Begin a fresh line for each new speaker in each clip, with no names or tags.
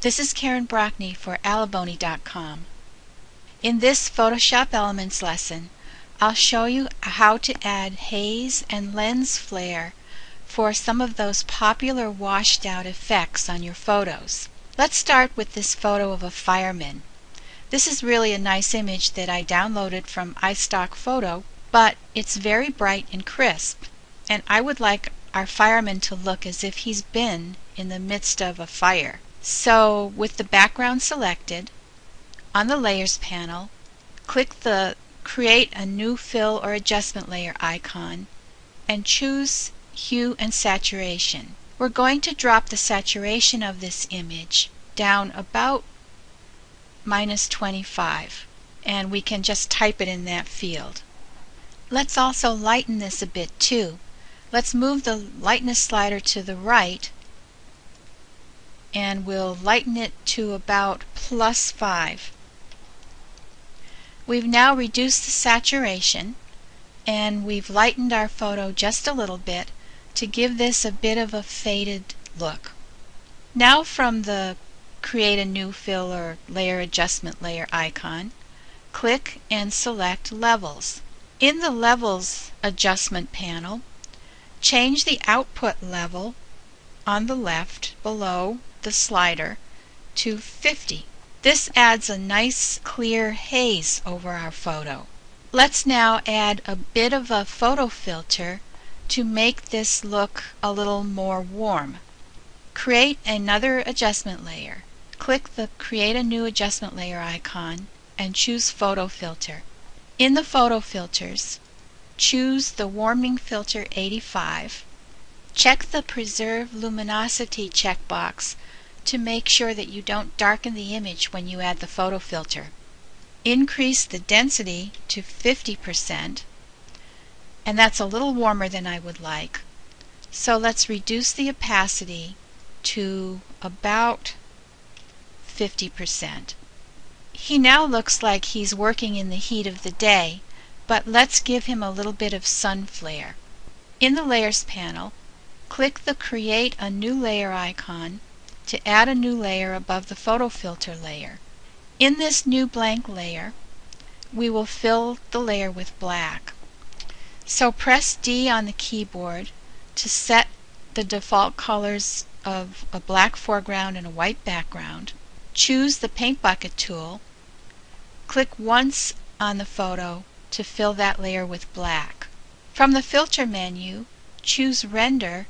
This is Karen Brockney for Alaboni.com. In this Photoshop Elements lesson, I'll show you how to add haze and lens flare for some of those popular washed out effects on your photos. Let's start with this photo of a fireman. This is really a nice image that I downloaded from iStock Photo, but it's very bright and crisp, and I would like our fireman to look as if he's been in the midst of a fire. So with the background selected, on the Layers panel, click the Create a New Fill or Adjustment Layer icon and choose Hue and Saturation. We're going to drop the saturation of this image down about -25, and we can just type it in that field. Let's also lighten this a bit too. Let's move the lightness slider to the right, and we'll lighten it to about +5. We've now reduced the saturation, and we've lightened our photo just a little bit to give this a bit of a faded look. Now from the Create a New Fill or Layer Adjustment Layer icon, click and select Levels. In the Levels Adjustment panel, change the output level on the left below the slider to 50. This adds a nice clear haze over our photo. Let's now add a bit of a photo filter to make this look a little more warm. Create another adjustment layer. Click the Create a New Adjustment Layer icon and choose Photo Filter. In the Photo Filters, choose the Warming Filter 85. Check the Preserve Luminosity checkbox to make sure that you don't darken the image when you add the photo filter. Increase the density to 50%, and that's a little warmer than I would like. So let's reduce the opacity to about 50%. He now looks like he's working in the heat of the day, but let's give him a little bit of sun flare. In the Layers panel, click the Create a New Layer icon to add a new layer above the photo filter layer. In this new blank layer, we will fill the layer with black. So press D on the keyboard to set the default colors of a black foreground and a white background. Choose the Paint Bucket tool. Click once on the photo to fill that layer with black. From the Filter menu, choose Render,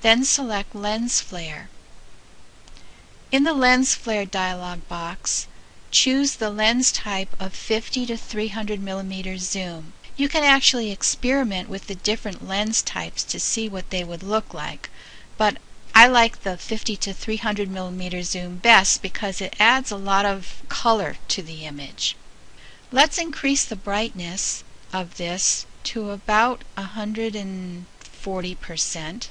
then select Lens Flare. In the Lens Flare dialog box, choose the lens type of 50 to 300 mm zoom. You can actually experiment with the different lens types to see what they would look like, but I like the 50 to 300 mm zoom best because it adds a lot of color to the image. Let's increase the brightness of this to about 140%,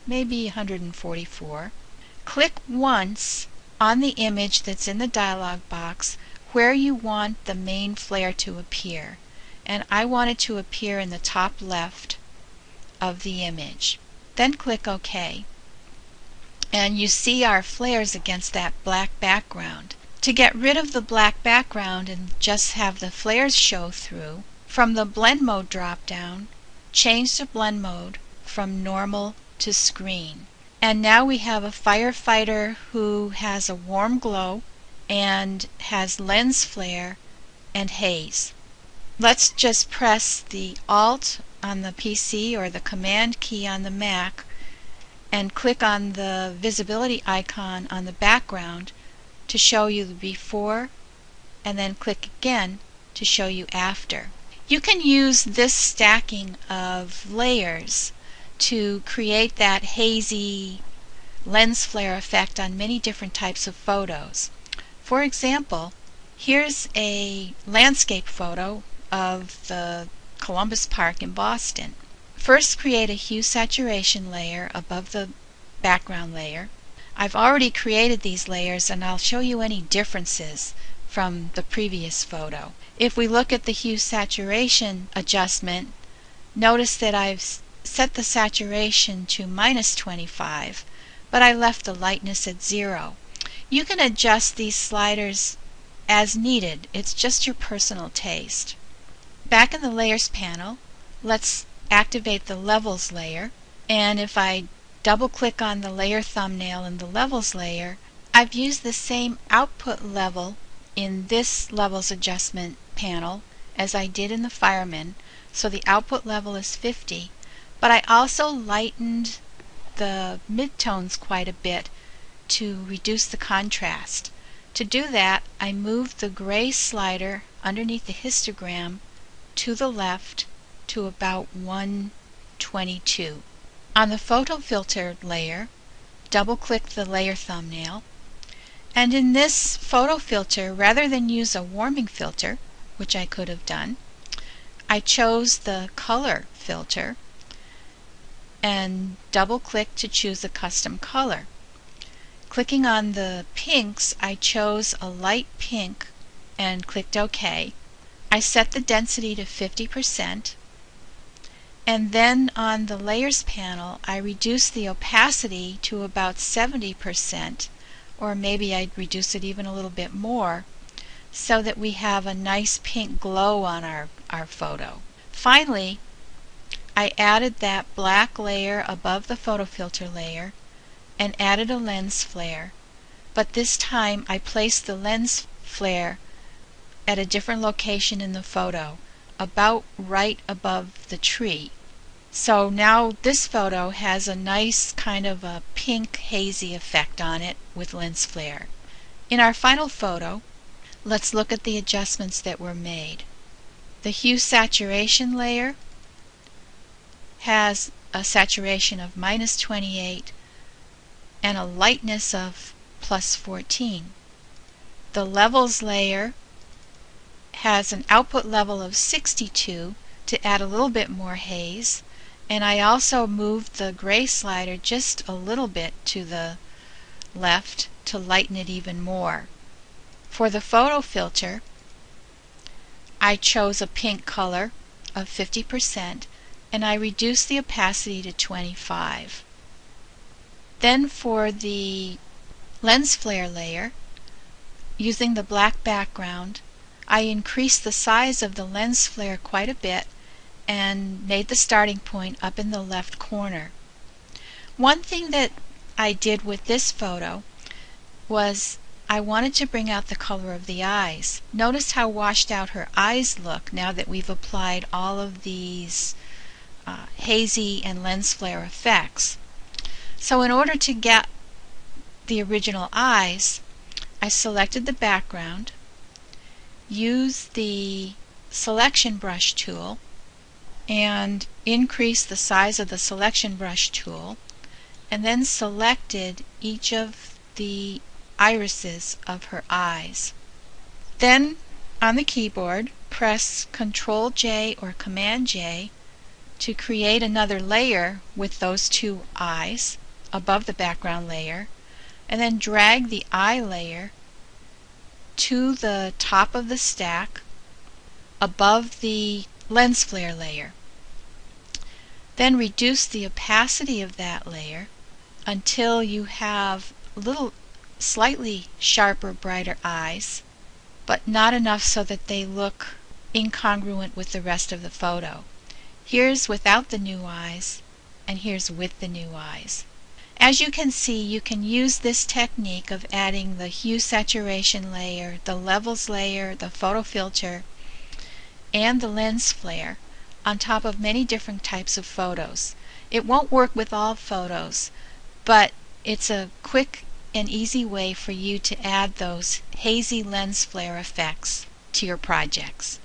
maybe 144. Click once on the image that's in the dialog box where you want the main flare to appear, and I want it to appear in the top left of the image. Then click OK, and you see our flares against that black background. To get rid of the black background and just have the flares show through, from the Blend Mode drop-down, change the blend mode from Normal to Screen. And now we have a firefighter who has a warm glow and has lens flare and haze. Let's just press the Alt on the PC or the Command key on the Mac and click on the visibility icon on the background to show you the before, and then click again to show you after. You can use this stacking of layers to create that hazy lens flare effect on many different types of photos. For example, here's a landscape photo of the Columbus Park in Boston. First, create a hue saturation layer above the background layer. I've already created these layers, and I'll show you any differences from the previous photo. If we look at the hue saturation adjustment, notice that I've set the saturation to -25, but I left the lightness at 0. You can adjust these sliders as needed. It's just your personal taste. Back in the Layers panel, let's activate the Levels layer. And if I double click on the layer thumbnail in the Levels layer, I've used the same output level in this Levels Adjustment panel as I did in the Fireman. So the output level is 50. But I also lightened the midtones quite a bit to reduce the contrast. To do that, I moved the gray slider underneath the histogram to the left to about 122. On the photo filter layer, double click the layer thumbnail, and in this photo filter, rather than use a warming filter, which I could have done, I chose the color filter and double click to choose a custom color. Clicking on the pinks, I chose a light pink and clicked OK. I set the density to 50%, and then on the Layers panel I reduced the opacity to about 70%, or maybe I'd reduce it even a little bit more, so that we have a nice pink glow on our photo. Finally, I added that black layer above the photo filter layer and added a lens flare, but this time I placed the lens flare at a different location in the photo, about right above the tree. So now this photo has a nice kind of a pink hazy effect on it with lens flare. In our final photo, let's look at the adjustments that were made. The Hue Saturation layer has a saturation of -28 and a lightness of +14. The Levels layer has an output level of 62 to add a little bit more haze, and I also moved the gray slider just a little bit to the left to lighten it even more. For the photo filter, I chose a pink color of 50% and I reduced the opacity to 25. Then for the lens flare layer, using the black background, I increased the size of the lens flare quite a bit and made the starting point up in the left corner. One thing that I did with this photo was I wanted to bring out the color of the eyes. Notice how washed out her eyes look now that we've applied all of these hazy and lens flare effects. So in order to get the original eyes, I selected the background, used the selection brush tool, and increased the size of the selection brush tool, and then selected each of the irises of her eyes. Then on the keyboard, press Ctrl J or Command J to create another layer with those two eyes above the background layer, and then drag the eye layer to the top of the stack above the lens flare layer. Then reduce the opacity of that layer until you have little slightly sharper, brighter eyes, but not enough so that they look incongruent with the rest of the photo. Here's without the new eyes, and here's with the new eyes. As you can see, you can use this technique of adding the Hue Saturation layer, the Levels layer, the photo filter, and the lens flare on top of many different types of photos. It won't work with all photos, but it's a quick and easy way for you to add those hazy lens flare effects to your projects.